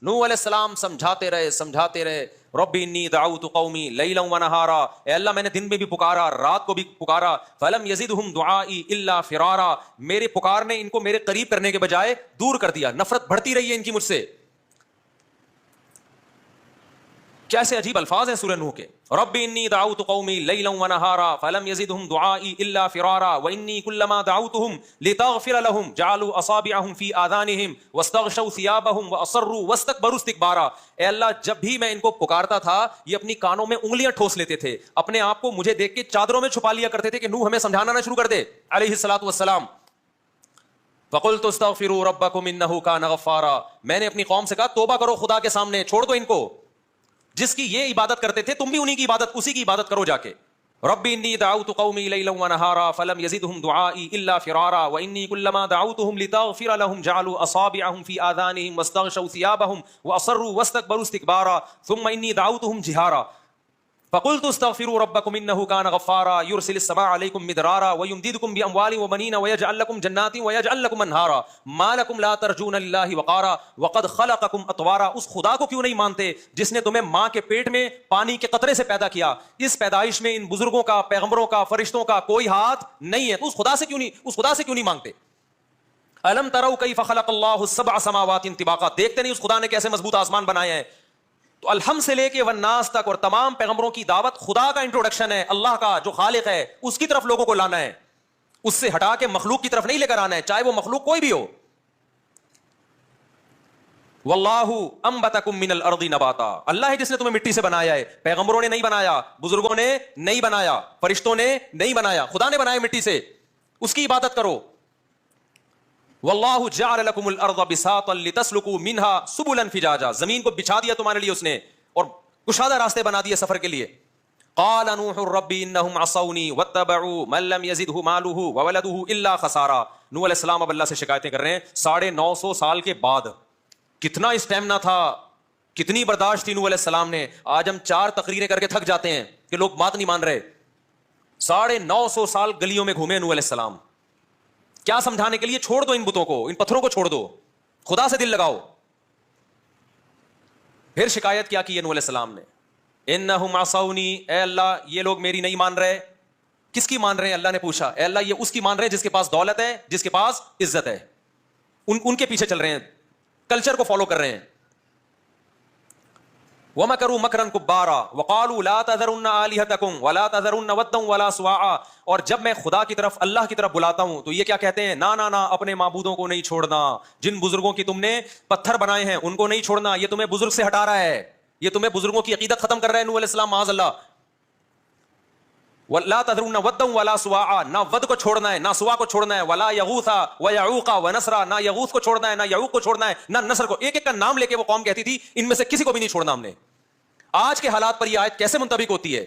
نوح علیہ السلام سمجھاتے رہے ربی انی دعوت قومی لیلا و نہارا، اے اللہ میں نے دن میں بھی پکارا رات کو بھی پکارا، فلم یزدہم دعائی الا فرارا، میرے پکار نے ان کو میرے قریب کرنے کے بجائے دور کر دیا، نفرت بڑھتی رہی ہے ان کی مجھ سے. کیسے عجیب الفاظ ہیں سورہ نوح کے. رب انی دعوت قومی لیلا و نہارا فلم یزدہم دعائی الا فرارا وانی کلما دعوتہم لتغفر لهم جعلوا اصابعہم فی آذانہم واستغشوا ثیابہم واصروا واستکبروا استکبارا. اے اللہ جب بھی میں ان کو پکارتا تھا یہ اپنی کانوں میں انگلیاں ٹھوس لیتے تھے، اپنے آپ کو مجھے دیکھ کے چادروں میں چھپا لیا کرتے تھے کہ نوح ہمیں سمجھانا نہ شروع کر دے علیہ الصلوۃ والسلام. فقلت استغفروا ربکم انہ کان غفارا، میں نے اپنی قوم سے کہا توبہ کرو خدا کے سامنے، چھوڑ دو ان کو، جس کی یہ عبادت کرتے تھے تم بھی انہی کی عبادت، اسی کی عبادت کرو جا کے. رب انی دعوت قومی لیلا و نہارا فلم یزدہم دعائی الا فرارا وانی کلما دعوتہم لتغفر لهم جعلوا اصابعہم فی آذانہم واستغشوا ثیابہم واصروا واستکبروا استکبارا ثم انی دعوتہم جہارا فقلت استغفروا ربکم انہ کان غفارا یرسل السماء علیکم مدرارا ویمددکم باموال وبنین ویجعل لکم جنات ویجعل لکم انہارا ما لکم لا ترجون للہ وقارا وقد خلقکم اطوارا. اس خدا کو کیوں نہیں مانتے جس نے تمہیں ماں کے پیٹ میں پانی کے قطرے سے پیدا کیا؟ اس پیدائش میں ان بزرگوں کا، پیغمبروں کا، فرشتوں کا کوئی ہاتھ نہیں ہے، تو اس خدا سے کیوں نہیں مانگتے؟ الم تروا کیف خلق اللہ السبع سماوات طباقا، دیکھتے نہیں اس خدا نے کیسے مضبوط آسمان بنائے ہیں؟ تو الحمد سے لے کے والناس تک اور تمام پیغمبروں کی دعوت خدا کا انٹروڈکشن ہے، اللہ کا جو خالق ہے اس کی طرف لوگوں کو لانا ہے، اس سے ہٹا کے مخلوق کی طرف نہیں لے کر آنا ہے، چاہے وہ مخلوق کوئی بھی ہو. واللہ انبتکم من الارض نباتا، اللہ ہے جس نے تمہیں مٹی سے بنایا ہے، پیغمبروں نے نہیں بنایا، بزرگوں نے نہیں بنایا، فرشتوں نے نہیں بنایا، خدا نے بنایا مٹی سے، اس کی عبادت کرو. واللہ جعل لکم الارض بساطا لتسلکوا منها سبلا فجاجا، زمین کو بچھا دیا تمہارے لیے اس نے اور کشادہ راستے بنا دیے سفر کے لیے. قال نوح رب انہم عصونی واتبعوا من لم یزدہ مالہ وولدہ الا خسارا. نوح علیہ السلام اب اللہ سے شکایتیں کر رہے ہیں 950 سال کے بعد. کتنا اسٹیمنا تھا، کتنی برداشت تھی نوح علیہ السلام نے. آج ہم 4 تقریریں کر کے تھک جاتے ہیں کہ لوگ بات نہیں مان رہے. 950 سال گلیوں میں گھومے نوح علیہ السلام، کیا سمجھانے کے لیے؟ چھوڑ دو ان بتوں کو، ان پتھروں کو چھوڑ دو، خدا سے دل لگاؤ. پھر شکایت کیا کی ہے نوح علیہ السلام نے؟ انہم عصونی، اے اللہ یہ لوگ میری نہیں مان رہے. کس کی مان رہے ہیں؟ اللہ نے پوچھا. اے اللہ یہ اس کی مان رہے ہیں جس کے پاس دولت ہے، جس کے پاس عزت ہے، ان کے پیچھے چل رہے ہیں، کلچر کو فالو کر رہے ہیں. وَمَكَرُوا مَكْرًا كُبَّارًا وَقَالُوا لَا تَذَرُنَّ آلِهَتَكُمْ وَلَا تَذَرُنَّ وَدًّا وَلَا سُوَاعًا. اور جب میں خدا کی طرف، اللہ کی طرف بلاتا ہوں تو یہ کیا کہتے ہیں؟ نہ اپنے معبودوں کو نہیں چھوڑنا، جن بزرگوں کی تم نے پتھر بنائے ہیں ان کو نہیں چھوڑنا. یہ تمہیں بزرگ سے ہٹا رہا ہے، یہ تمہیں بزرگوں کی عقیدت ختم کر رہا ہے نوح علیہ السلام معاذ اللہ. وَلَا تَذَرُنَّ وَدًّا وَلَا سُوَاعًا، نہ ود کو چھوڑنا ہے، نہ سوا کو چھوڑنا ہے. وَلَا يَغُوثَ وَيَعُوقَ وَنَسْرًا، نہ یغوث کو چھوڑنا ہے، نہ یعوق کو چھوڑنا ہے، نہ نصر کو. ایک ایک کا نام لے کے وہ قوم کہتی تھی ان میں سے کسی کو بھی نہیں چھوڑنا ہم نے. آج کے حالات پر یہ آیت کیسے منطبق ہوتی ہے؟